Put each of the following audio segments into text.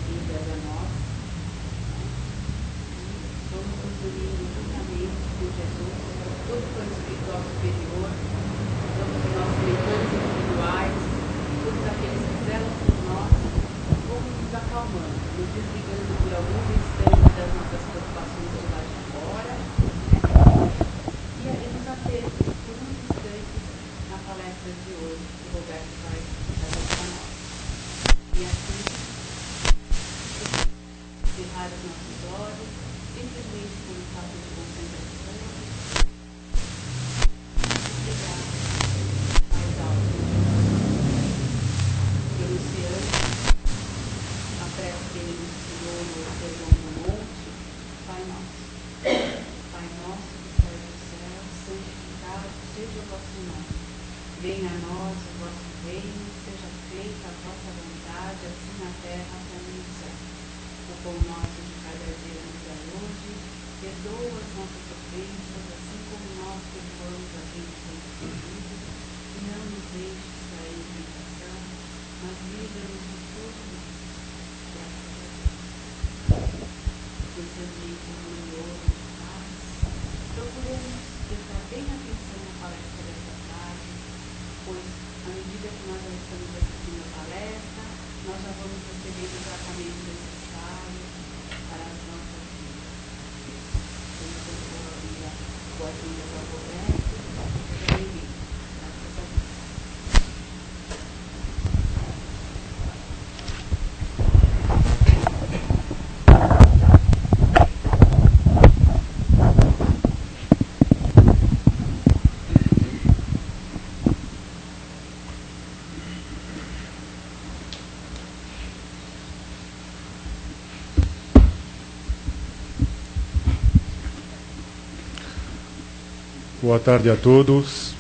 vidas a nós. Somos construídos juntamente com Jesus, tudo foi espiritual superior, todos os nossos leitores individuais, todos aqueles que zelam por nós, vamos nos acalmando, nos desligando por alguns instantes das nossas preocupações do lado de fora, e aí nos ater por uns instantes na palestra de hoje, que o Roberto vai trazer para nós. E assim, cerrar os nossos olhos, simplesmente por um fato de concentração, chegar mais alto, pronunciando a prece que ele nos ensinou no Sermão do Monte: Pai Nosso. Pai nosso que estás no céu, santificado seja o vosso nome. Venha a nós o vosso reino, seja feita a vossa vontade, assim na terra como no céu. O pão nosso de cada dia nos dai hoje, perdoa as nossas ofensas, assim como nós perdoamos a quem nos tem ofendido, e não nos deixes cair em tentação, mas livra-nos de todo mal. Graças a Deus. Esse ambiente harmonioso de paz, procuremos prestar bem atenção na palestra desta tarde, pois à medida que nós já estamos assistindo a palestra, nós já vamos receber o tratamento necessário para as nossas vidas. Então, eu vou abrir a boa-vinda ao Roberto. Seja bem-vindo. Graças a Deus. Boa tarde a todos.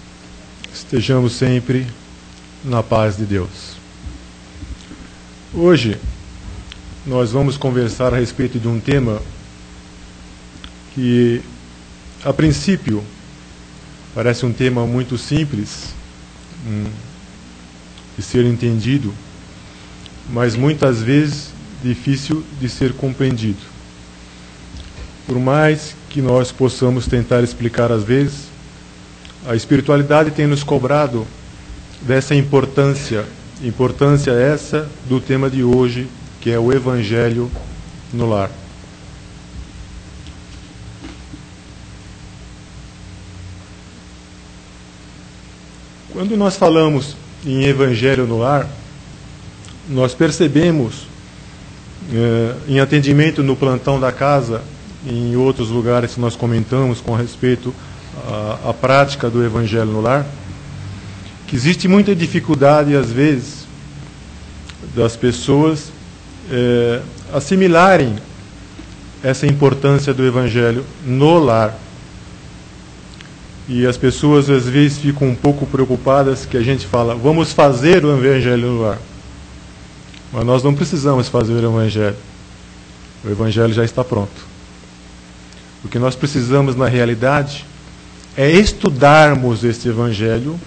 Estejamos sempre na paz de Deus. Hoje nós vamos conversar a respeito de um tema que, a princípio, parece um tema muito simples de ser entendido, mas muitas vezes difícil de ser compreendido. Por mais que nós possamos tentar explicar às vezes, a espiritualidade tem nos cobrado dessa importância essa do tema de hoje, que é o Evangelho no lar. Quando nós falamos em Evangelho no lar, nós percebemos, em atendimento no plantão da casa, em outros lugares que nós comentamos com respeito à prática do Evangelho no lar, que existe muita dificuldade, às vezes, das pessoas assimilarem essa importância do Evangelho no lar. E as pessoas, às vezes, ficam um pouco preocupadas que a gente fala, vamos fazer o Evangelho no lar. Mas nós não precisamos fazer o Evangelho. O Evangelho já está pronto. O que nós precisamos, na realidade, é estudarmos este Evangelho,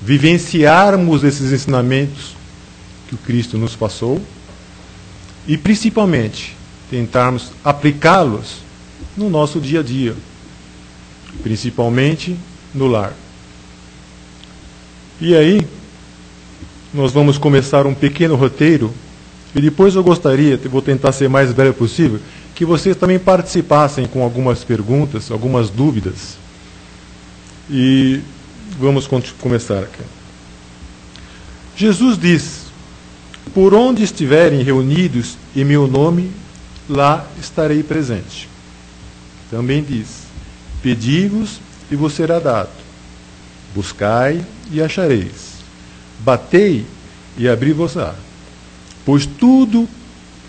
vivenciarmos esses ensinamentos que o Cristo nos passou e, principalmente, tentarmos aplicá-los no nosso dia a dia, principalmente no lar. E aí, nós vamos começar um pequeno roteiro e depois eu gostaria, vou tentar ser mais breve possível, que vocês também participassem com algumas perguntas, algumas dúvidas. E vamos começar aqui. Jesus diz: por onde estiverem reunidos em meu nome, lá estarei presente. Também diz: pedi-vos e vos será dado. Buscai e achareis. Batei e abri-vos-á. Pois tudo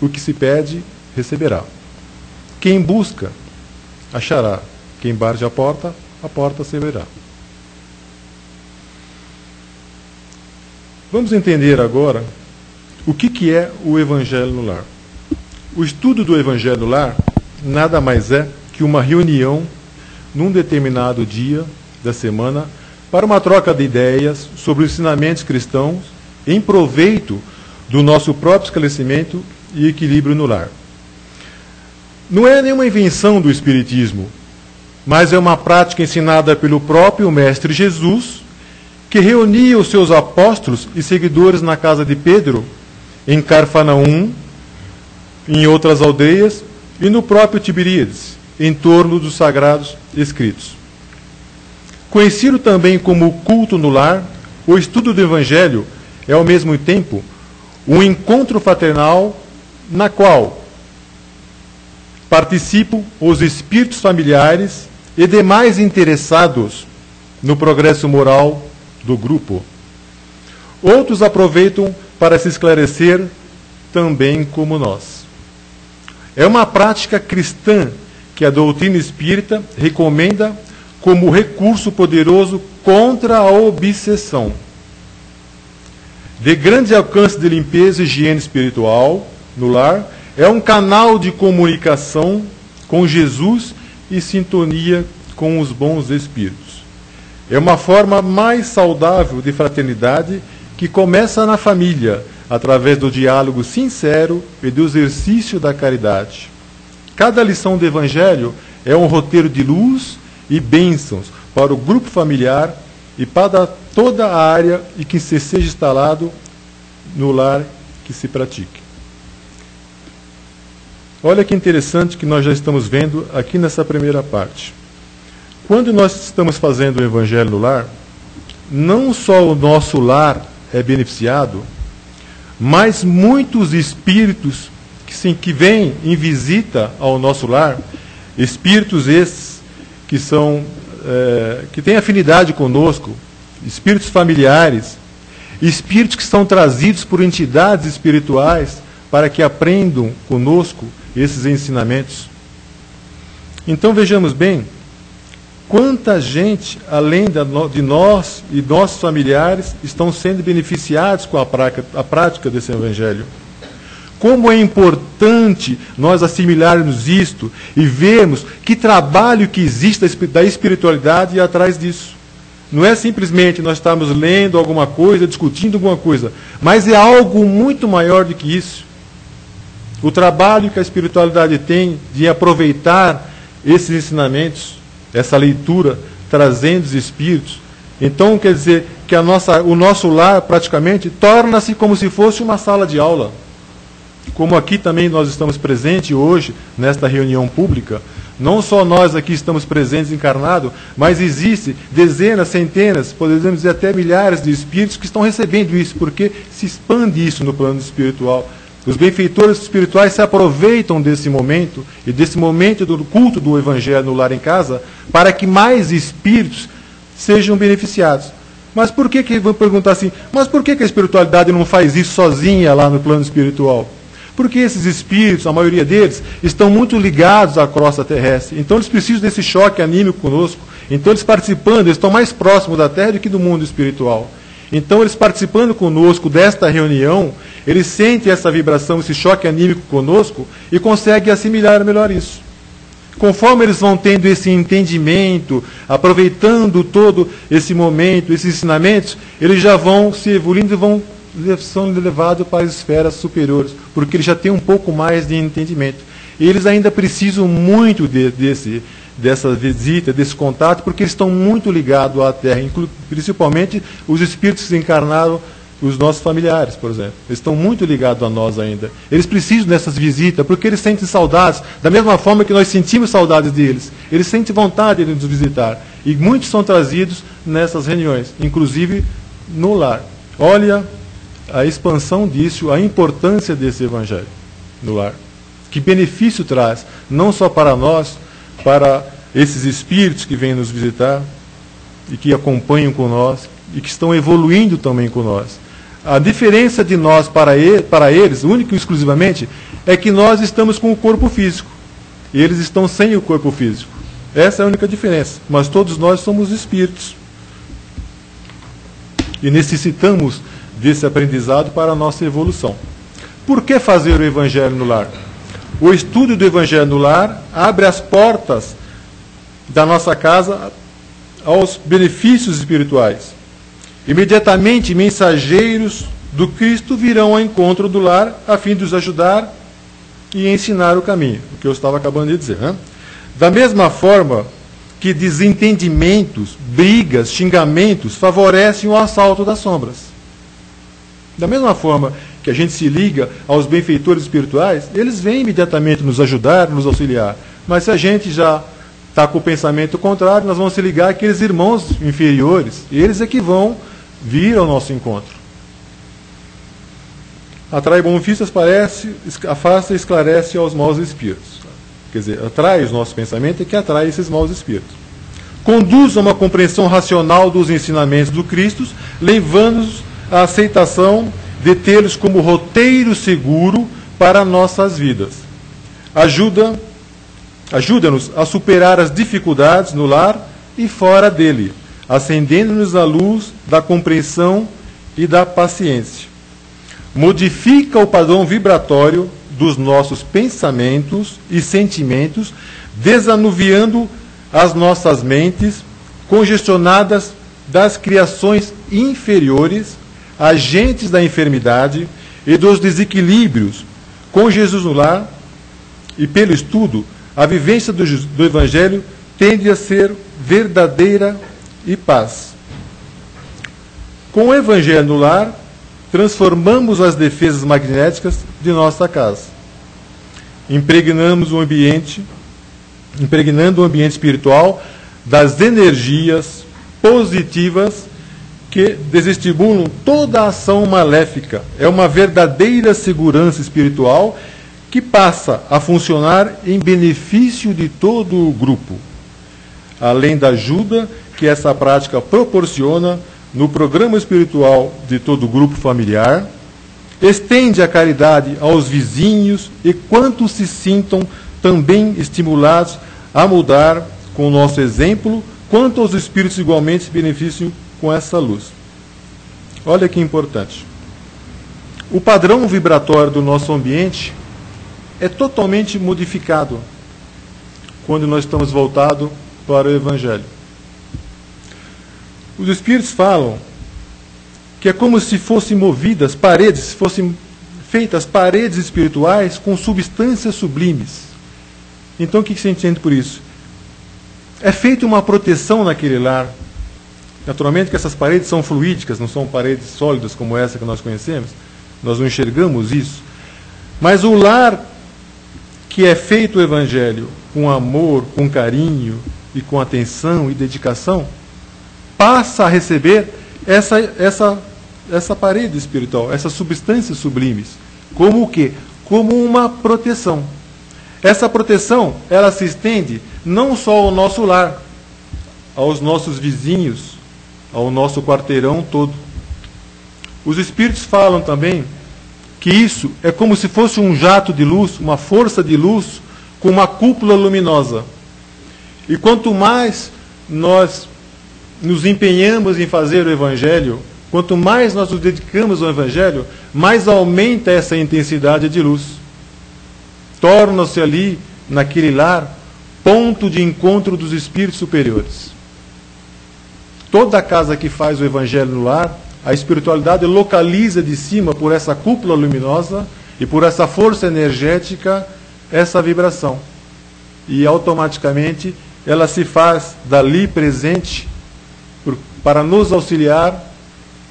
o que se pede, receberá. Quem busca, achará. Quem bate a porta se abrirá. Vamos entender agora o que é o Evangelho no lar. O estudo do Evangelho no lar nada mais é que uma reunião num determinado dia da semana para uma troca de ideias sobre os ensinamentos cristãos em proveito do nosso próprio esclarecimento e equilíbrio no lar. Não é nenhuma invenção do Espiritismo, mas é uma prática ensinada pelo próprio Mestre Jesus, que reunia os seus apóstolos e seguidores na casa de Pedro, em Carfanaum, em outras aldeias e no próprio Tiberíades, em torno dos sagrados escritos. Conhecido também como culto no lar, o estudo do Evangelho é ao mesmo tempo um encontro fraternal na qual participam os espíritos familiares e demais interessados no progresso moral do grupo. Outros aproveitam para se esclarecer também como nós. É uma prática cristã que a doutrina espírita recomenda como recurso poderoso contra a obsessão. De grande alcance de limpeza e higiene espiritual no lar, é um canal de comunicação com Jesus e sintonia com os bons espíritos. É uma forma mais saudável de fraternidade que começa na família, através do diálogo sincero e do exercício da caridade. Cada lição do Evangelho é um roteiro de luz e bênçãos para o grupo familiar e para toda a área e que se seja instalado no lar que se pratique. Olha que interessante que nós já estamos vendo aqui nessa primeira parte. Quando nós estamos fazendo o Evangelho no lar, não só o nosso lar é beneficiado, mas muitos espíritos que vêm em visita ao nosso lar, espíritos esses que são que têm afinidade conosco, espíritos familiares, espíritos que são trazidos por entidades espirituais para que aprendam conosco esses ensinamentos. Então vejamos bem, quanta gente, além de nós e nossos familiares, estão sendo beneficiados com a prática desse Evangelho. Como é importante nós assimilarmos isto e vermos que trabalho que existe da espiritualidade atrás disso. Não é simplesmente nós estarmos lendo alguma coisa, discutindo alguma coisa, mas é algo muito maior do que isso. O trabalho que a espiritualidade tem de aproveitar esses ensinamentos, essa leitura, trazendo os espíritos. Então, quer dizer que o nosso lar, praticamente, torna-se como se fosse uma sala de aula. Como aqui também nós estamos presentes hoje, nesta reunião pública, não só nós aqui estamos presentes encarnados, mas existe dezenas, centenas, podemos dizer até milhares de espíritos que estão recebendo isso, porque se expande isso no plano espiritual. Os benfeitores espirituais se aproveitam desse momento e desse momento do culto do Evangelho no lar em casa para que mais espíritos sejam beneficiados. Mas por que vão perguntar assim, mas por que a espiritualidade não faz isso sozinha lá no plano espiritual? Porque esses espíritos, a maioria deles, estão muito ligados à crosta terrestre. Então eles precisam desse choque anímico conosco. Então eles participando, eles estão mais próximos da Terra do que do mundo espiritual. Então eles participando conosco desta reunião, eles sentem essa vibração, esse choque anímico conosco e conseguem assimilar melhor isso. Conforme eles vão tendo esse entendimento, aproveitando todo esse momento, esses ensinamentos, eles já vão se evoluindo e são levados para as esferas superiores, porque eles já têm um pouco mais de entendimento. E eles ainda precisam muito dessa visita, desse contato, porque eles estão muito ligados à Terra, principalmente os espíritos que encarnaram os nossos familiares, por exemplo. Eles estão muito ligados a nós ainda. Eles precisam dessas visitas, porque eles sentem saudades, da mesma forma que nós sentimos saudades deles. Eles sentem vontade de nos visitar. E muitos são trazidos nessas reuniões, inclusive no lar. Olha a expansão disso, a importância desse Evangelho no lar. Que benefício traz, não só para nós, para esses espíritos que vêm nos visitar e que acompanham com nós e que estão evoluindo também com nós. A diferença de nós para eles, única e exclusivamente, é que nós estamos com o corpo físico e eles estão sem o corpo físico. Essa é a única diferença. Mas todos nós somos espíritos e necessitamos desse aprendizado para a nossa evolução. Por que fazer o Evangelho no lar? O estudo do Evangelho no lar abre as portas da nossa casa aos benefícios espirituais. Imediatamente, mensageiros do Cristo virão ao encontro do lar a fim de os ajudar e ensinar o caminho, o que eu estava acabando de dizer. Né? Da mesma forma que desentendimentos, brigas, xingamentos favorecem o assalto das sombras. Da mesma forma que a gente se liga aos benfeitores espirituais, eles vêm imediatamente nos ajudar, nos auxiliar. Mas se a gente já está com o pensamento contrário, nós vamos se ligar àqueles irmãos inferiores, eles é que vão vir ao nosso encontro. Atrai benefícios, afasta e esclarece aos maus espíritos. Quer dizer, atrai os nossos pensamentos e que atrai esses maus espíritos. Conduz a uma compreensão racional dos ensinamentos do Cristo, levando-nos à aceitação de tê-los como roteiro seguro para nossas vidas. Ajuda-nos a superar as dificuldades no lar e fora dele, acendendo-nos a luz da compreensão e da paciência. Modifica o padrão vibratório dos nossos pensamentos e sentimentos, desanuviando as nossas mentes congestionadas das criações inferiores, agentes da enfermidade e dos desequilíbrios. Com Jesus no lar e pelo estudo, a vivência do Evangelho tende a ser verdadeira e paz. Com o Evangelho no lar, transformamos as defesas magnéticas de nossa casa. Impregnando o ambiente espiritual das energias positivas que desestimulam toda a ação maléfica. É uma verdadeira segurança espiritual que passa a funcionar em benefício de todo o grupo, além da ajuda que essa prática proporciona no programa espiritual de todo o grupo familiar, estende a caridade aos vizinhos e quantos se sintam também estimulados a mudar com o nosso exemplo, quanto aos espíritos igualmente se beneficiam com essa luz. Olha que importante. O padrão vibratório do nosso ambiente é totalmente modificado quando nós estamos voltados para o Evangelho. Os Espíritos falam que é como se fossem movidas paredes, se fossem feitas paredes espirituais com substâncias sublimes. Então o que se entende por isso? É feita uma proteção naquele lar. Naturalmente que essas paredes são fluídicas, não são paredes sólidas como essa que nós conhecemos. Nós não enxergamos isso. Mas o lar que é feito o Evangelho com amor, com carinho e com atenção e dedicação, passa a receber essa parede espiritual, essas substâncias sublimes. Como o quê? Como uma proteção. Essa proteção, ela se estende não só ao nosso lar, aos nossos vizinhos, ao nosso quarteirão todo. Os Espíritos falam também que isso é como se fosse um jato de luz, uma força de luz com uma cúpula luminosa. E quanto mais nós nos empenhamos em fazer o Evangelho, quanto mais nós nos dedicamos ao Evangelho, mais aumenta essa intensidade de luz. Torna-se ali, naquele lar, ponto de encontro dos espíritos superiores. Toda casa que faz o Evangelho no lar, a espiritualidade localiza de cima, por essa cúpula luminosa e por essa força energética, essa vibração. E automaticamente ela se faz dali presente para nos auxiliar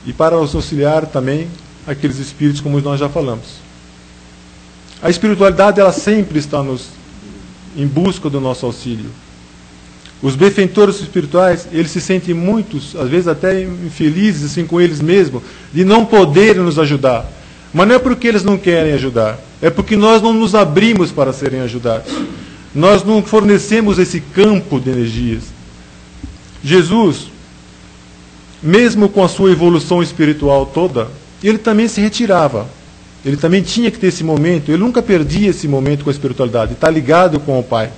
e para nos auxiliar também aqueles espíritos como nós já falamos. A espiritualidade ela sempre está em busca do nosso auxílio. Os benfeitores espirituais, eles se sentem muitos, às vezes até infelizes assim, com eles mesmos, de não poderem nos ajudar. Mas não é porque eles não querem ajudar, é porque nós não nos abrimos para serem ajudados. Nós não fornecemos esse campo de energias. Jesus, mesmo com a sua evolução espiritual toda, ele também se retirava. Ele também tinha que ter esse momento, ele nunca perdia esse momento com a espiritualidade, está ligado com o Pai.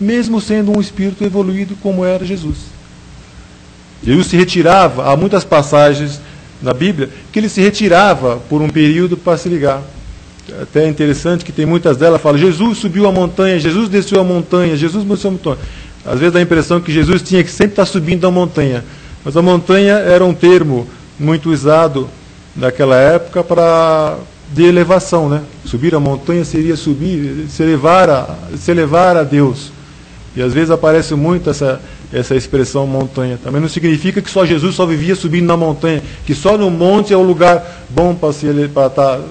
Mesmo sendo um espírito evoluído como era Jesus. Jesus se retirava, há muitas passagens na Bíblia que ele se retirava por um período para se ligar. Até é interessante que tem muitas delas que falam, Jesus subiu a montanha, Jesus desceu a montanha, Jesus desceu a montanha. Às vezes dá a impressão que Jesus tinha que sempre estar subindo a montanha. Mas a montanha era um termo muito usado naquela época para de elevação, né? Subir a montanha seria subir, se elevar a Deus. E às vezes aparece muito essa expressão montanha. Também não significa que só Jesus só vivia subindo na montanha, que só no monte é o lugar bom para estar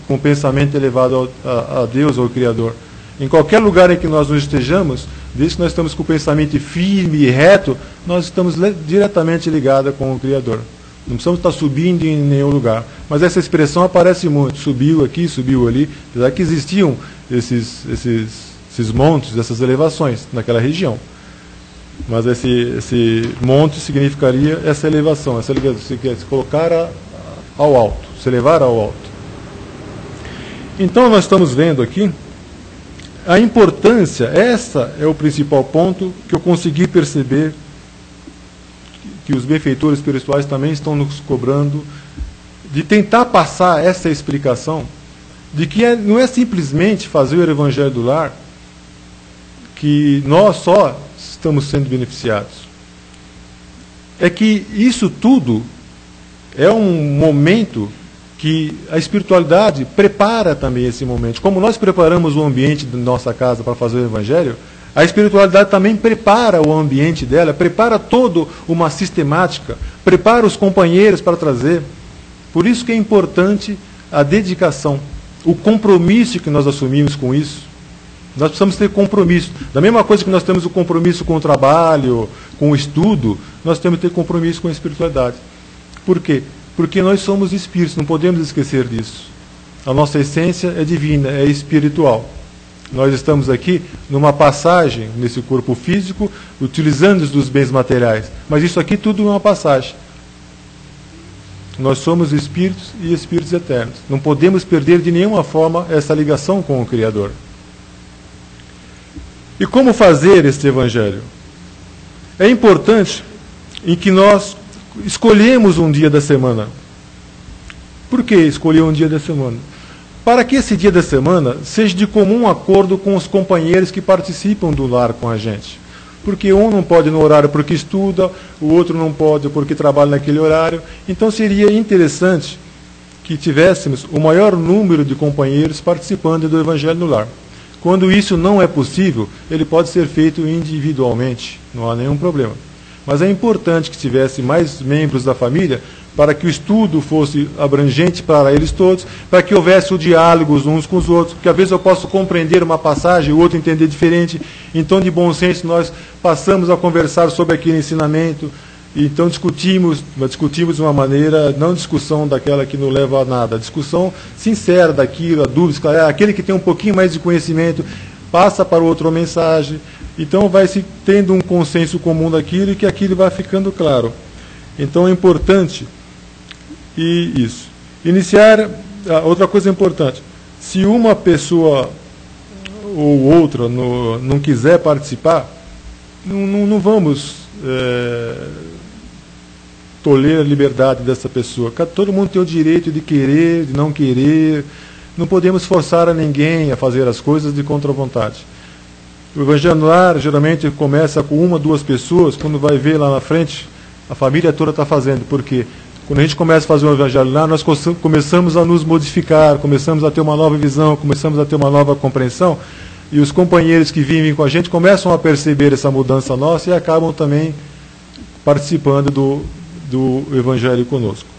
com o pensamento elevado a Deus ou ao Criador. Em qualquer lugar em que nós nos estejamos, desde que nós estamos com o pensamento firme e reto, nós estamos diretamente ligados com o Criador. Não precisamos estar subindo em nenhum lugar. Mas essa expressão aparece muito. Subiu aqui, subiu ali. Apesar que existiam esses montes, essas elevações naquela região. Mas esse monte significaria essa elevação. Se colocar ao alto, se elevar ao alto. Então nós estamos vendo aqui a importância, essa é o principal ponto que eu consegui perceber que os benfeitores espirituais também estão nos cobrando, de tentar passar essa explicação de que não é simplesmente fazer o Evangelho do Lar que nós só estamos sendo beneficiados. É que isso tudo é um momento que a espiritualidade prepara também esse momento. Como nós preparamos o ambiente da nossa casa para fazer o Evangelho, a espiritualidade também prepara o ambiente dela, prepara toda uma sistemática, prepara os companheiros para trazer. Por isso que é importante a dedicação, o compromisso que nós assumimos com isso. Nós precisamos ter compromisso. Da mesma coisa que nós temos o compromisso com o trabalho, com o estudo, nós temos que ter compromisso com a espiritualidade. Por quê? Porque nós somos espíritos, não podemos esquecer disso. A nossa essência é divina, é espiritual. Nós estamos aqui numa passagem nesse corpo físico, utilizando os bens materiais. Mas isso aqui tudo é uma passagem. Nós somos espíritos e espíritos eternos. Não podemos perder de nenhuma forma essa ligação com o Criador. E como fazer este Evangelho? É importante em que nós escolhemos um dia da semana. Por que escolher um dia da semana? Para que esse dia da semana seja de comum acordo com os companheiros que participam do lar com a gente. Porque um não pode no horário porque estuda, o outro não pode porque trabalha naquele horário. Então seria interessante que tivéssemos o maior número de companheiros participando do Evangelho no lar. Quando isso não é possível, ele pode ser feito individualmente, não há nenhum problema. Mas é importante que tivesse mais membros da família para que o estudo fosse abrangente para eles todos, para que houvesse o diálogo uns com os outros, porque às vezes eu posso compreender uma passagem, o outro entender diferente. Então, de bom senso, nós passamos a conversar sobre aquele ensinamento, e então discutimos de uma maneira, não discussão daquela que não leva a nada, discussão sincera daquilo, a dúvida, aquele que tem um pouquinho mais de conhecimento, passa para o outro a mensagem. Então vai se tendo um consenso comum daquilo e que aquilo vai ficando claro. Então é importante isso. Iniciar, outra coisa importante, se uma pessoa ou outra não quiser participar, não vamos tolerar a liberdade dessa pessoa. Todo mundo tem o direito de querer, de não querer. Não podemos forçar a ninguém a fazer as coisas de contra vontade. O Evangelho no Lar geralmente começa com 1 ou 2 pessoas, quando vai ver lá na frente, a família toda está fazendo. Por quê? Quando a gente começa a fazer o Evangelho lá, nós começamos a nos modificar, começamos a ter uma nova visão, começamos a ter uma nova compreensão, e os companheiros que vivem com a gente começam a perceber essa mudança nossa e acabam também participando do Evangelho conosco.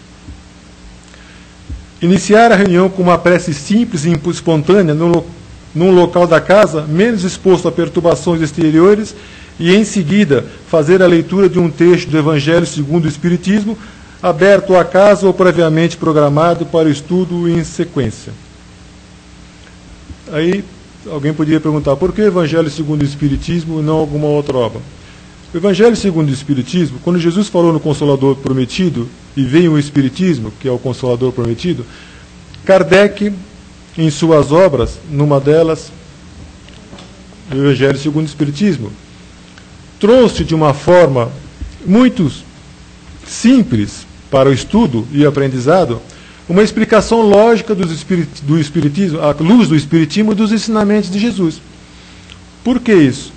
Iniciar a reunião com uma prece simples e espontânea num local da casa, menos exposto a perturbações exteriores, e em seguida fazer a leitura de um trecho do Evangelho segundo o Espiritismo, aberto à casa ou previamente programado para o estudo em sequência. Aí alguém poderia perguntar, por que o Evangelho segundo o Espiritismo e não alguma outra obra? O Evangelho segundo o Espiritismo, quando Jesus falou no Consolador Prometido, e veio o Espiritismo, que é o Consolador Prometido, Kardec, em suas obras, numa delas, o Evangelho segundo o Espiritismo, trouxe de uma forma muito simples para o estudo e aprendizado, uma explicação lógica do Espiritismo, à luz do Espiritismo e dos ensinamentos de Jesus. Por que isso?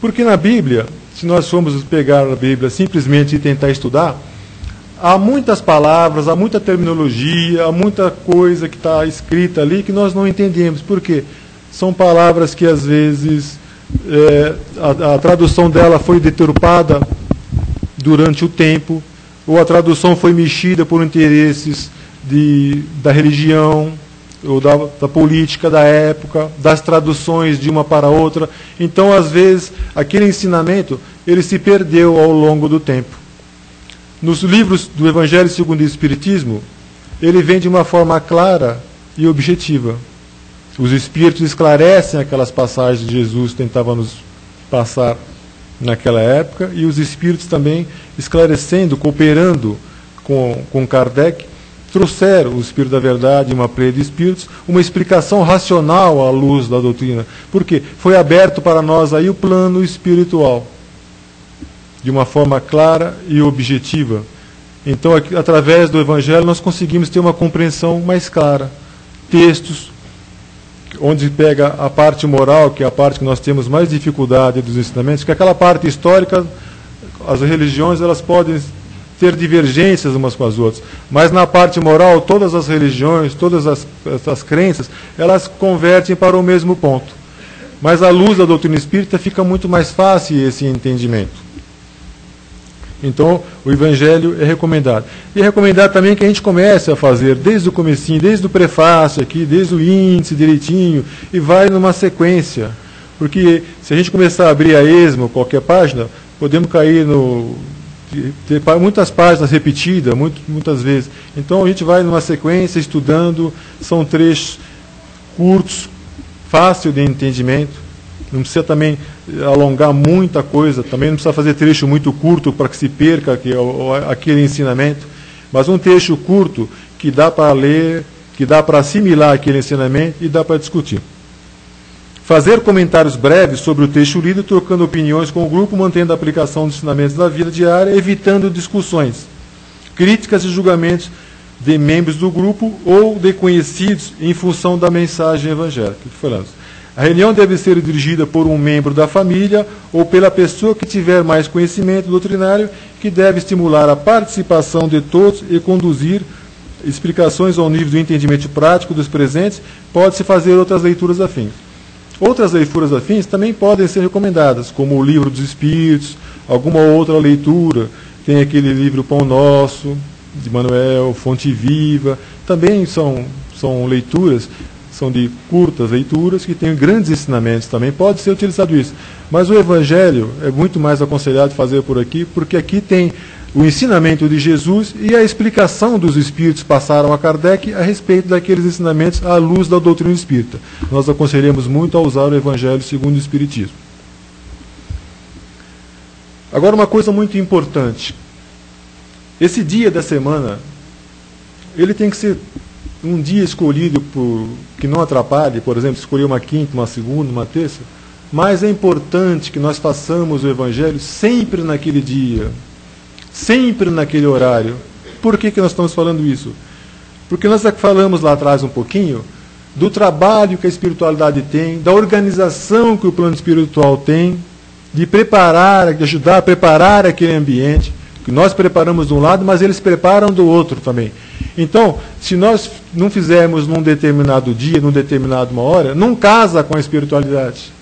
Porque na Bíblia, se nós formos pegar a Bíblia simplesmente e tentar estudar, há muitas palavras, há muita terminologia, há muita coisa que está escrita ali que nós não entendemos. Por quê? São palavras que às vezes a tradução dela foi deturpada durante o tempo, ou a tradução foi mexida por interesses da religião, ou da política da época, das traduções de uma para outra. Então, às vezes, aquele ensinamento ele se perdeu ao longo do tempo. Nos livros do Evangelho segundo o Espiritismo, ele vem de uma forma clara e objetiva. Os Espíritos esclarecem aquelas passagens que Jesus tentava nos passar naquela época, e os Espíritos também esclarecendo, cooperando com Kardec, trouxeram o Espírito da Verdade, uma pleia de Espíritos, uma explicação racional à luz da doutrina. Por quê? Foi aberto para nós aí o plano espiritual, de uma forma clara e objetiva. Então, através do Evangelho, nós conseguimos ter uma compreensão mais clara. Textos, onde pega a parte moral, que é a parte que nós temos mais dificuldade dos ensinamentos, que aquela parte histórica, as religiões elas podem ter divergências umas com as outras, mas na parte moral, todas as religiões, todas as crenças, elas convergem para o mesmo ponto. Mas à luz da doutrina espírita fica muito mais fácil esse entendimento. Então, o Evangelho é recomendado. E é recomendado também que a gente comece a fazer desde o comecinho, desde o prefácio aqui, desde o índice direitinho, e vai numa sequência. Porque se a gente começar a abrir a esmo, qualquer página, podemos cair ter muitas páginas repetidas, muitas vezes. Então a gente vai numa sequência, estudando, são trechos curtos, fácil de entendimento. Não precisa também alongar muita coisa, também não precisa fazer trecho muito curto para que se perca aquele ensinamento, mas um trecho curto que dá para ler, que dá para assimilar aquele ensinamento e dá para discutir. Fazer comentários breves sobre o texto lido, trocando opiniões com o grupo, mantendo a aplicação dos ensinamentos da vida diária, evitando discussões, críticas e julgamentos de membros do grupo ou de conhecidos em função da mensagem evangélica que falamos. A reunião deve ser dirigida por um membro da família ou pela pessoa que tiver mais conhecimento doutrinário, que deve estimular a participação de todos e conduzir explicações ao nível do entendimento prático dos presentes. Pode-se fazer outras leituras afins. Outras leituras afins também podem ser recomendadas, como o Livro dos Espíritos, alguma outra leitura. Tem aquele livro Pão Nosso, de Manuel, Fonte Viva. Também são leituras, são de curtas leituras, que têm grandes ensinamentos também. Pode ser utilizado isso. Mas o Evangelho é muito mais aconselhado fazer por aqui, porque aqui tem o ensinamento de Jesus e a explicação dos Espíritos passaram a Kardec a respeito daqueles ensinamentos à luz da doutrina espírita. Nós aconselhamos muito a usar o Evangelho segundo o Espiritismo. Agora, uma coisa muito importante. Esse dia da semana, ele tem que ser um dia escolhido que não atrapalhe, por exemplo, escolher uma quinta, uma segunda, uma terça, mas é importante que nós façamos o Evangelho sempre naquele dia, sempre naquele horário. Por que nós estamos falando isso? Porque nós falamos lá atrás um pouquinho do trabalho que a espiritualidade tem, da organização que o plano espiritual tem, de preparar, de ajudar a preparar aquele ambiente, que nós preparamos de um lado, mas eles preparam do outro também. Então, se nós não fizermos num determinado dia, num determinado uma hora, não casa com a espiritualidade.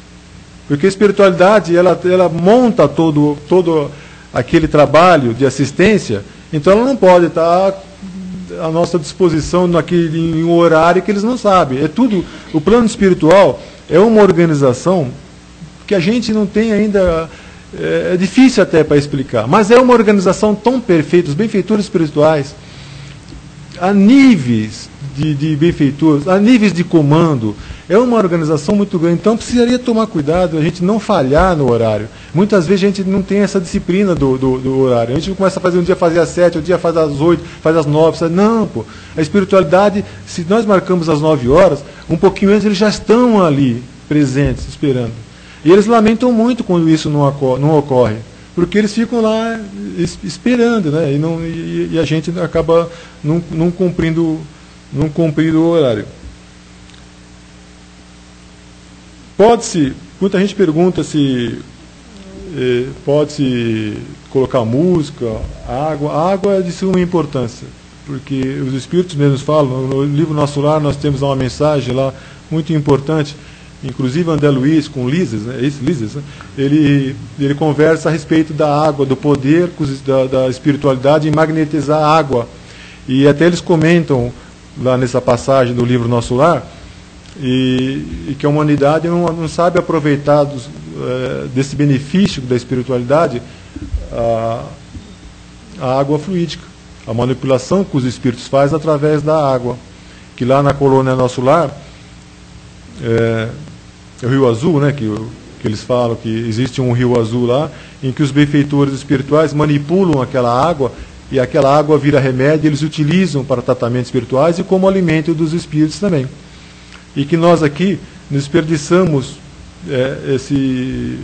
Porque a espiritualidade, ela monta todo aquele trabalho de assistência, então ela não pode estar à nossa disposição em um horário que eles não sabem. É tudo, o plano espiritual é uma organização que a gente não tem ainda, é difícil até para explicar, mas é uma organização tão perfeita, os benfeitores espirituais, a níveis de benfeitores, a níveis de comando, é uma organização muito grande, então precisaria tomar cuidado, a gente não falhar no horário. Muitas vezes a gente não tem essa disciplina do horário, a gente começa a fazer um dia fazer às 7, outro dia faz às 8, faz às 9, não, pô. A espiritualidade, se nós marcamos às 9 horas, um pouquinho antes eles já estão ali, presentes, esperando. E eles lamentam muito quando isso não ocorre, porque eles ficam lá esperando, né? E a gente acaba não cumprindo o horário. Pode-se, muita gente pergunta se pode-se colocar música, água. A água é de suma importância, porque os Espíritos mesmos falam, no livro Nosso Lar nós temos uma mensagem lá muito importante, inclusive André Luiz com Lises, né, ele conversa a respeito da água, do poder da espiritualidade em magnetizar a água. E até eles comentam lá nessa passagem do livro Nosso Lar, e que a humanidade não sabe aproveitar desse benefício da espiritualidade, a água fluídica, a manipulação que os espíritos fazem através da água, que lá na colônia Nosso Lar, o Rio Azul, né, que eles falam que existe um rio azul lá, em que os benfeitores espirituais manipulam aquela água, e aquela água vira remédio, eles utilizam para tratamentos espirituais e como alimento dos espíritos também. E que nós aqui desperdiçamos esse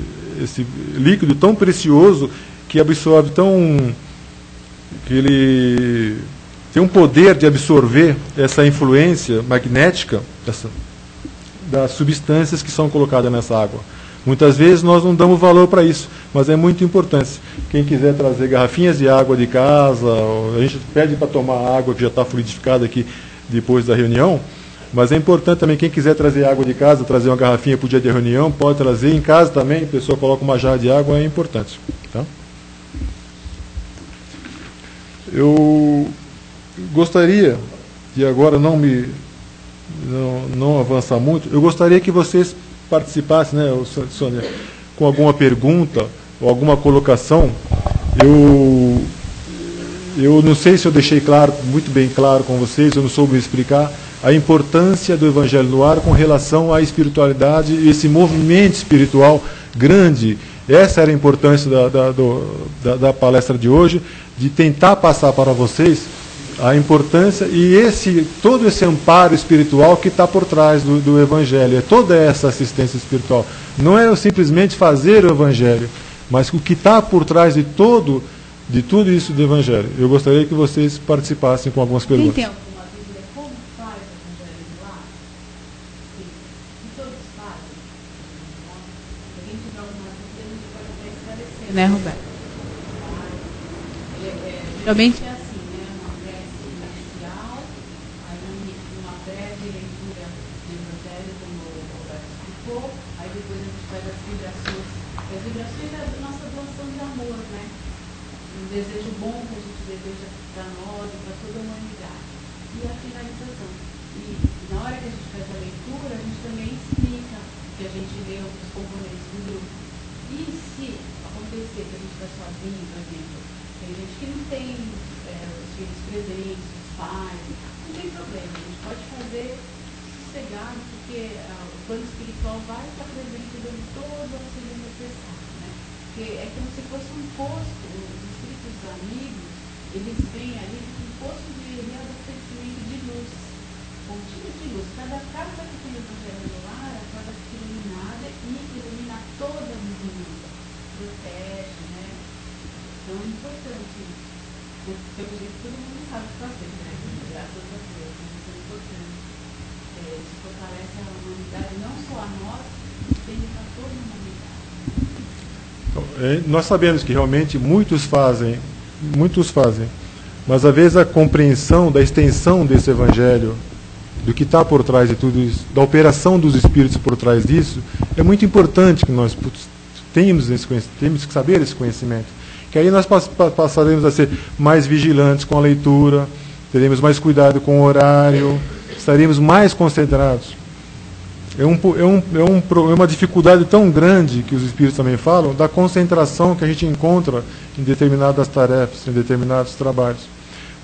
líquido tão precioso, que absorve que ele tem um poder de absorver essa influência magnética das substâncias que são colocadas nessa água. Muitas vezes nós não damos valor para isso, mas é muito importante. Quem quiser trazer garrafinhas de água de casa, a gente pede para tomar água que já está fluidificada aqui depois da reunião, mas é importante também, quem quiser trazer água de casa, trazer uma garrafinha para o dia de reunião, pode trazer em casa também, a pessoa coloca uma jarra de água, é importante. Tá? Eu gostaria, e agora não avançar muito, eu gostaria que vocês participassem, né, Sônia, com alguma pergunta ou alguma colocação. Eu não sei se eu deixei muito bem claro com vocês, eu não soube explicar a importância do Evangelho no Ar com relação à espiritualidade e esse movimento espiritual grande. Essa era a importância da palestra de hoje, de tentar passar para vocês a importância e todo esse amparo espiritual que está por trás do Evangelho, é toda essa assistência espiritual. Não é eu simplesmente fazer o Evangelho, mas o que está por trás de tudo isso do Evangelho. Eu gostaria que vocês participassem com algumas perguntas. Tem alguma dúvida como faz o Evangelho no Lar? Sim. E todos fazem? Se alguém tiver alguma dúvida, a gente pode até esclarecer. Né, Roberto? Geralmente é assim, né? Uma prece inicial, aí uma breve leitura do Evangelho, como o Roberto explicou, aí depois a gente faz as vibrações. As vibrações é a nossa doação de amor, né? Um desejo bom que a gente deseja para nós e para toda a humanidade. E a finalização. E na hora que a gente faz a leitura, a gente também explica que a gente lê os componentes do grupo. E se acontecer que a gente está sozinho, por exemplo, tem gente que não tem os filhos presentes, os pais, não tem problema, a gente pode fazer sossegado, porque o plano espiritual vai estar presente dando todo o auxílio necessário, né? Porque é como se fosse um posto, os espíritos amigos, eles vêm ali um posto de reabastecimento de luz, pontinhos de luz. Cada casa que tem o Evangelho no Lar, a casa fica iluminada e ilumina toda a vizinhança, protege, né? Então é importante isso. Eu acredito que todo mundo sabe o que fazer, né? Graças a Deus, isso é importante. Isso fortalece a humanidade, não só a nós, mas também para toda a humanidade. Então, nós sabemos que realmente muitos fazem, mas às vezes a compreensão da extensão desse Evangelho, do que está por trás de tudo isso, da operação dos Espíritos por trás disso, é muito importante que nós temos que saber esse conhecimento. Que aí nós passaremos a ser mais vigilantes com a leitura, teremos mais cuidado com o horário, estaremos mais concentrados. É uma dificuldade tão grande que os Espíritos também falam, da concentração que a gente encontra em determinadas tarefas, em determinados trabalhos.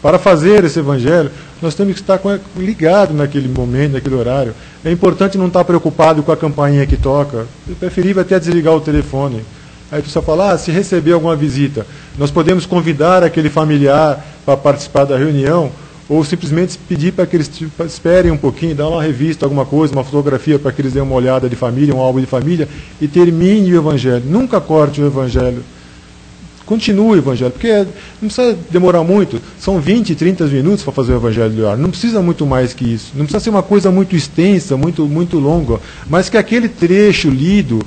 Para fazer esse Evangelho, nós temos que estar ligados naquele momento, naquele horário. É importante não estar preocupado com a campainha que toca. É preferível até desligar o telefone. Aí a pessoa fala, se receber alguma visita, nós podemos convidar aquele familiar para participar da reunião, ou simplesmente pedir para que eles esperem um pouquinho, dar uma revista, alguma coisa, uma fotografia para que eles dêem uma olhada de família, um álbum de família, e termine o Evangelho. Nunca corte o Evangelho. Continue o Evangelho, porque não precisa demorar muito, são 20, 30 minutos para fazer o Evangelho do Lar, não precisa muito mais que isso, não precisa ser uma coisa muito extensa, muito longa, mas que aquele trecho lido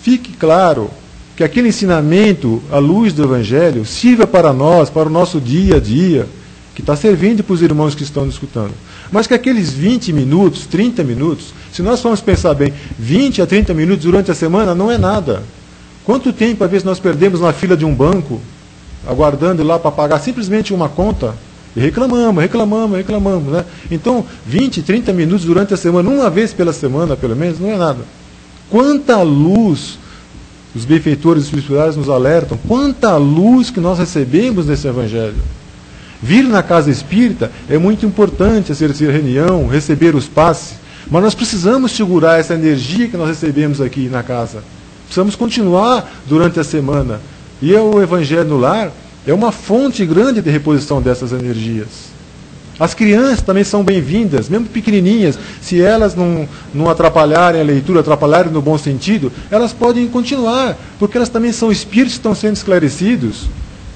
fique claro que aquele ensinamento, à luz do Evangelho, sirva para nós, para o nosso dia a dia, que está servindo para os irmãos que estão nos escutando. Mas que aqueles 20 minutos, 30 minutos, se nós formos pensar bem, 20 a 30 minutos durante a semana não é nada. Quanto tempo, às vezes, nós perdemos na fila de um banco, aguardando lá para pagar simplesmente uma conta, e reclamamos, né? Então, 20, 30 minutos durante a semana, uma vez pela semana, pelo menos, não é nada. Quanta luz os benfeitores espirituais nos alertam, quanta luz que nós recebemos nesse Evangelho. Vir na casa espírita é muito importante, assistir a reunião, receber os passes, mas nós precisamos segurar essa energia que nós recebemos aqui na casa. Precisamos continuar durante a semana. E o Evangelho no Lar é uma fonte grande de reposição dessas energias. As crianças também são bem-vindas, mesmo pequenininhas, se elas não atrapalharem a leitura, atrapalharem no bom sentido, elas podem continuar, porque elas também são espíritos que estão sendo esclarecidos.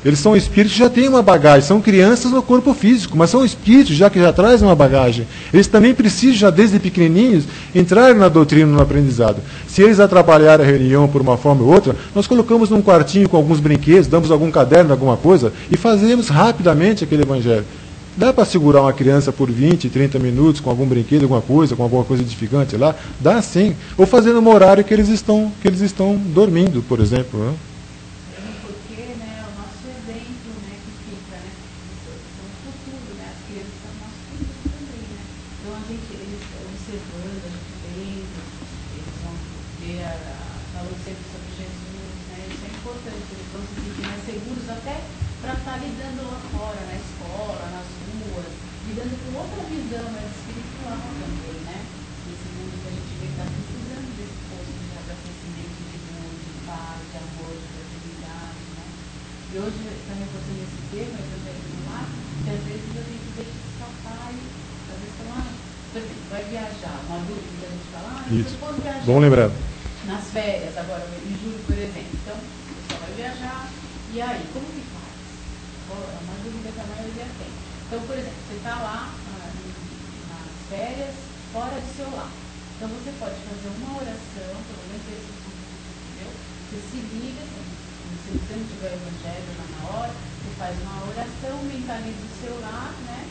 Eles são espíritos que já têm uma bagagem, são crianças no corpo físico, mas são espíritos já que já trazem uma bagagem. Eles também precisam, já desde pequenininhos, entrar na doutrina, no aprendizado. Se eles atrapalharem a reunião por uma forma ou outra, nós colocamos num quartinho com alguns brinquedos, damos algum caderno, alguma coisa, e fazemos rapidamente aquele Evangelho. Dá para segurar uma criança por 20, 30 minutos com algum brinquedo, alguma coisa edificante lá? Dá sim. Ou fazendo um horário que eles estão dormindo, por exemplo. Né? Porque, né, o nosso exemplo, né, que fica, né, são o futuro, né, as crianças são o nosso futuro também, né. Então eles observando, a gente vendo, eles vão ver falando sempre sobre Jesus, né, isso é importante, eles vão se sentir mais seguros até para estar lidando lá fora, na escola, nas ruas, lidando com outra visão mais espiritual também, né? Nesse mundo que a gente vê que está precisando desse posto de abastecimento de luz, de paz, de amor, de tranquilidade, né? E hoje, também você nesse tema, Evangelho no Lar, que às vezes a gente deixa escapar e às vezes fala, por exemplo, vai viajar, uma dúvida que a gente fala, isso. Você pode viajar. Bom lembrar. Nas férias, agora em julho, por exemplo. Então, o pessoal vai viajar, e aí, como que faz? É uma dúvida que a maioria tem. Então, por exemplo, você está lá nas férias, fora do seu lar. Então, você pode fazer uma oração, pelo menos esse entendeu? Você se liga, se você não tiver o Evangelho lá na hora, você faz uma oração, mentaliza o seu lar, né?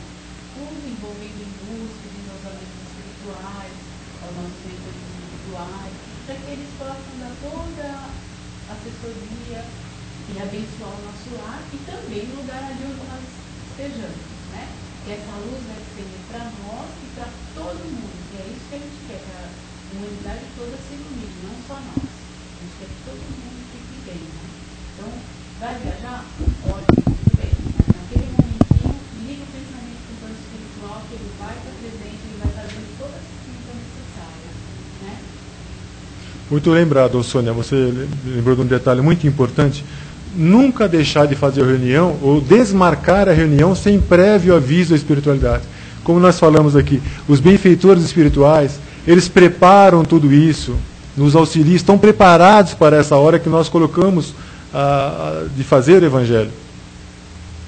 Tudo envolvido em luz, pedindo aos amigos espirituais, aos nossos mentores espirituais, para que eles possam dar toda a assessoria e abençoar o nosso lar e também o lugar ali onde nós estejamos, né? Que essa luz vai ser para nós e para todo mundo. E é isso que a gente quer, para a humanidade toda se ilumine, não só nós. A gente quer que todo mundo fique bem, né? Então, vai viajar? Ótimo, tudo bem. Mas naquele momentinho, liga o pensamento com o plano espiritual, que ele vai estar presente, ele vai estar dando toda a assistência necessária, né? Muito lembrado, Sônia, você lembrou de um detalhe muito importante. Nunca deixar de fazer a reunião ou desmarcar a reunião sem prévio aviso da espiritualidade. Como nós falamos aqui, os benfeitores espirituais, eles preparam tudo isso, nos auxiliam, estão preparados para essa hora que nós colocamos de fazer o Evangelho.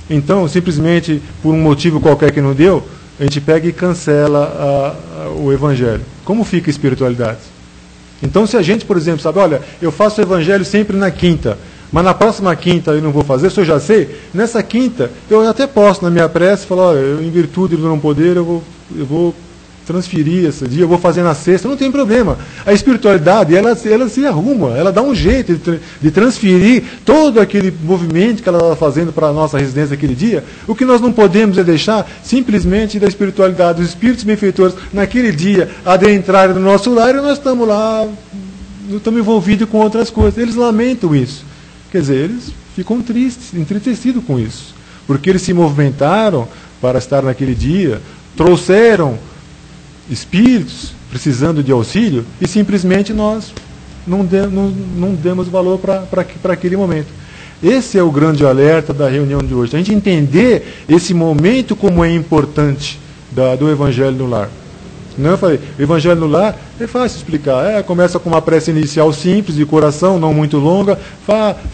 Então, simplesmente, por um motivo qualquer que não deu, a gente pega e cancela o Evangelho. Como fica a espiritualidade? Então, se a gente, por exemplo, sabe, olha, eu faço o Evangelho sempre na quinta, mas na próxima quinta eu não vou fazer, se eu já sei, nessa quinta eu até posso, na minha prece, falar, olha, em virtude do não poder, eu vou transferir esse dia, eu vou fazer na sexta, não tem problema. A espiritualidade, ela se arruma, ela dá um jeito de transferir todo aquele movimento que ela está fazendo para a nossa residência aquele dia. O que nós não podemos é deixar simplesmente da espiritualidade, dos espíritos benfeitores, naquele dia, adentrarem no nosso lar e nós estamos lá, estamos envolvidos com outras coisas. Eles lamentam isso. Quer dizer, eles ficam tristes, entristecidos com isso. Porque eles se movimentaram para estar naquele dia, trouxeram espíritos precisando de auxílio e simplesmente nós não demos valor para aquele momento. Esse é o grande alerta da reunião de hoje. A gente entender esse momento como é importante do Evangelho no Lar. Não, eu falei, o Evangelho no Lar é fácil explicar. Começa com uma prece inicial simples, de coração, não muito longa,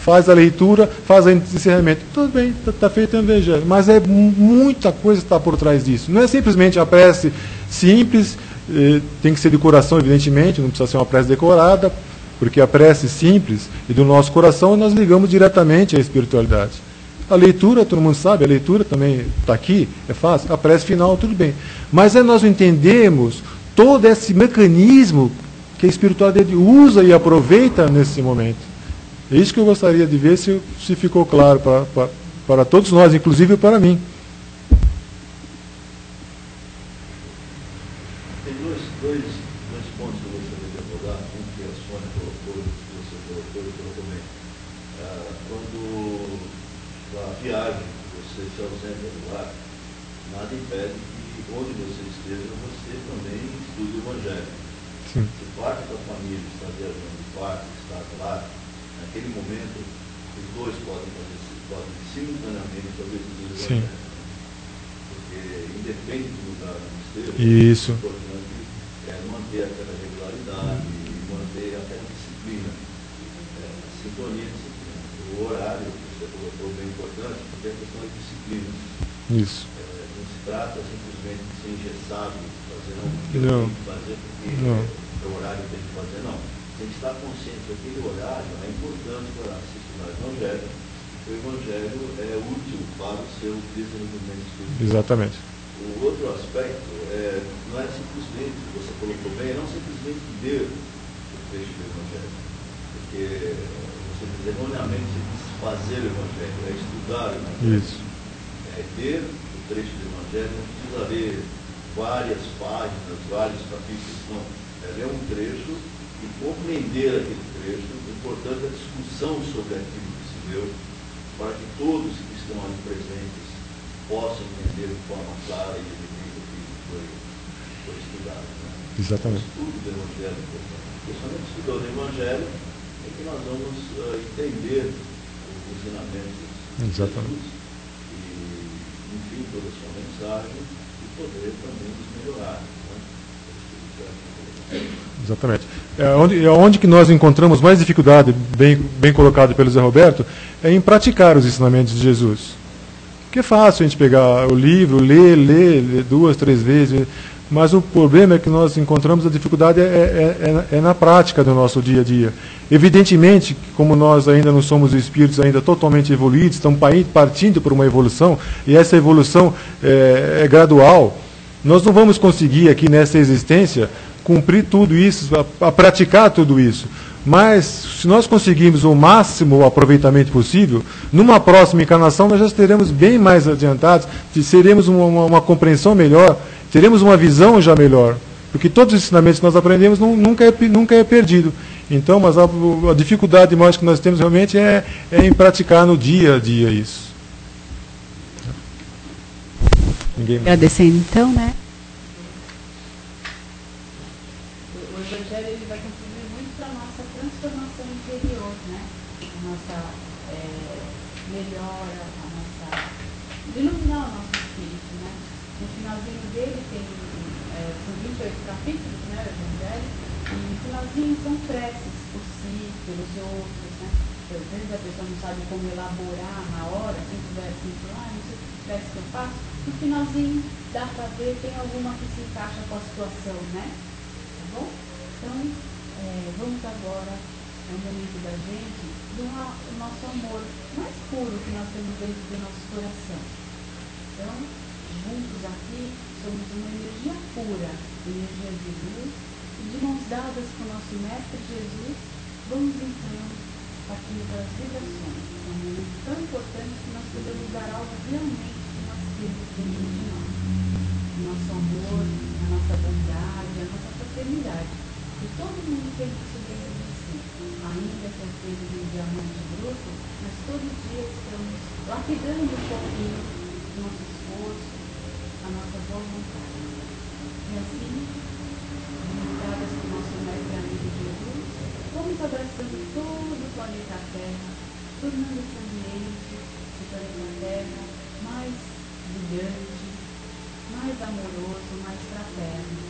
faz a leitura, faz o encerramento. Tudo bem, está feito o Evangelho. Mas muita coisa está por trás disso. Não é simplesmente a prece simples, tem que ser de coração, evidentemente, não precisa ser uma prece decorada, Porque a prece simples e do nosso coração nós ligamos diretamente à espiritualidade. A leitura, todo mundo sabe, a leitura também está aqui, é fácil. A prece final, tudo bem. Mas aí nós entendemos todo esse mecanismo que a espiritualidade usa e aproveita nesse momento. É isso que eu gostaria de ver se ficou claro para todos nós, inclusive para mim. Tem dois pontos que eu gostaria de abordar. Um que a Sônia colocou, que você colocou bem. Quando a viagem, você se ausenta do lar, nada impede que onde você esteja, você também estude o Evangelho. Sim. Se parte da família está viajando de parte, está lá, naquele momento, os dois podem simultaneamente fazer estudo do Sim. Evangelho. Porque, independente do lugar onde esteja, Isso. é importante manter aquela regularidade, manter aquela disciplina, a sintonia e disciplina. O horário, você colocou bem importante, porque é questão de disciplina. Isso. Não se trata simplesmente de ser engessado, fazer Não. tem que fazer porque Não. é o horário que tem que fazer, não. Tem que estar consciente que aquele horário é importante para se estudar o Evangelho, porque o Evangelho é útil para o seu desenvolvimento espiritual. Exatamente. O outro aspecto não é simplesmente, você colocou bem, não simplesmente ler o trecho do Evangelho, porque você diz erroneamente, você diz fazer o Evangelho, é estudar o Evangelho. Isso. É ler o trecho do Evangelho, não precisa ler várias páginas, vários capítulos, não. É ler um trecho e compreender aquele trecho, portanto a discussão sobre aquilo que se leu, para que todos que estão ali presentes possam entender de forma clara e evidente o que foi estudado. Né? Exatamente. O estudo do Evangelho, porque somente estudando o Evangelho é que nós vamos entender os ensinamentos de Exatamente. Jesus e, enfim, toda a sua mensagem e poder também nos melhorar. Né? Exatamente. Onde que nós encontramos mais dificuldade, bem colocado pelo Zé Roberto, é em praticar os ensinamentos de Jesus. Porque é fácil a gente pegar o livro, ler 2, 3 vezes, mas o problema é que nós encontramos a dificuldade é na prática do nosso dia a dia. Evidentemente, como nós ainda não somos espíritos ainda totalmente evoluídos, estamos partindo por uma evolução, e essa evolução é gradual, nós não vamos conseguir aqui nessa existência cumprir tudo isso, a praticar tudo isso. Mas, se nós conseguirmos o máximo aproveitamento possível, numa próxima encarnação nós já estaremos bem mais adiantados, teremos uma compreensão melhor, teremos uma visão já melhor. Porque todos os ensinamentos que nós aprendemos nunca é perdido. Então, mas a dificuldade maior que nós temos realmente é em praticar no dia a dia isso. Agradecendo então, né? O Evangelho ele vai contribuir muito para a nossa transformação interior, né? A nossa melhora, a nossa iluminar o nosso espírito, né? No finalzinho dele são 28 capítulos, né? O Evangelho, e no finalzinho são preces por si, pelos outros, né? Às vezes a pessoa não sabe como elaborar na hora, quem tiver assim, não sei que prece que eu faço, no finalzinho dá para ver, tem alguma que se encaixa com a situação, né? Tá bom? Então, vamos agora, é o momento da gente, do nosso amor mais puro que nós temos dentro do nosso coração. Então, juntos aqui, somos uma energia pura, energia de luz, e de mãos dadas com o nosso Mestre Jesus, vamos então partir das vibrações. É um momento tão importante que nós podemos dar algo realmente que nós temos dentro de nós. O nosso amor, a nossa bondade, a nossa fraternidade. E todo mundo tem isso dentro de si. Ainda que às vezes em diamante bruto, mas todo dia estamos lapidando um pouquinho do nosso esforço, a nossa boa vontade. E assim, limitadas com o nosso mestre amigo Jesus, vamos abraçando todo o planeta Terra, tornando esse ambiente, esse planeta Terra, mais brilhante, mais amoroso, mais fraterno.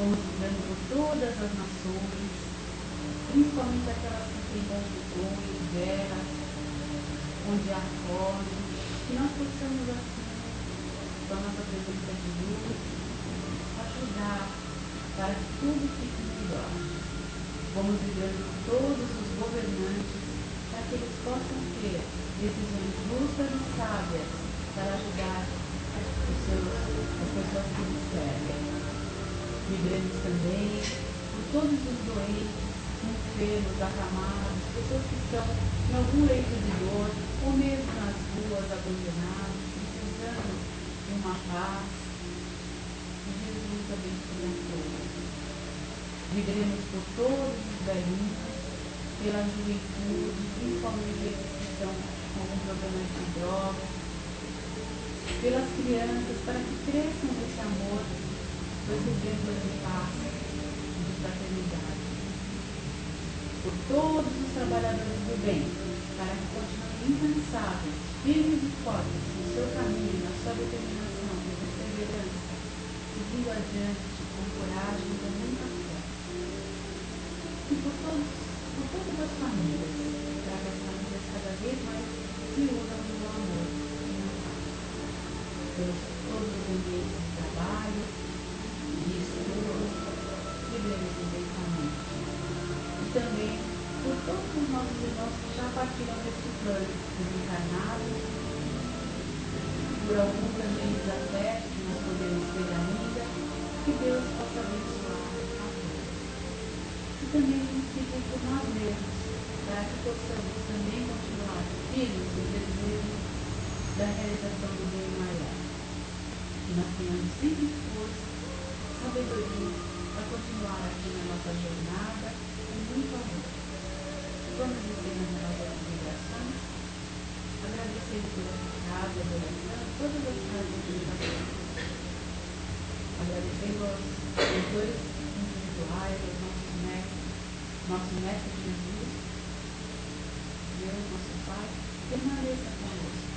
Vamos vibrando por todas as nações, principalmente aquelas que têm confusões, guerras, onde há fome, que nós possamos assim, com a nossa presença de luz, ajudar para que tudo fique melhor. Vamos livrando todos os governantes para que eles possam ter decisões justas e sábias para ajudar as pessoas que nos servem. Livremos também por todos os doentes, enfermos, acamados, pessoas que estão em algum leito de dor, ou mesmo nas ruas abandonados, precisando de uma paz. E Jesus abençoe a todos. Livremos por todos os velhinhos, pela juventude, principalmente esses que estão com algum problema de droga, pelas crianças, para que cresçam nesse amor, nesse exemplo de paz e de fraternidade. Por todos os trabalhadores do bem, para que continuem incansáveis, firmes e fortes no seu caminho, na sua determinação e perseverança, seguindo adiante com coragem e com muita fé. E por todas as famílias, para que as famílias cada vez mais se unam no amor e na paz. Pelos todos os ambientes de trabalho, de estudo, livremos do pensamento. E também por todos os nossos irmãos que já partiram deste plano, desencarnados, por algum também desafeto que nós podemos ter ainda, que Deus possa abençoar a todos. E também nos pedir por nós mesmos, para que possamos também continuar firmes no desejo da realização do bem maior. Que nós tenhamos sempre força, sabedoria para continuar aqui na nossa jornada com muito amor. Vamos encerrando as nossas vibrações, agradecendo por essa casa, adoração, todas as casas de educação. Agradecendo aos mentores individuais, aos nossos mestres, nosso mestre Jesus, Deus, nosso Pai, permaneça conosco.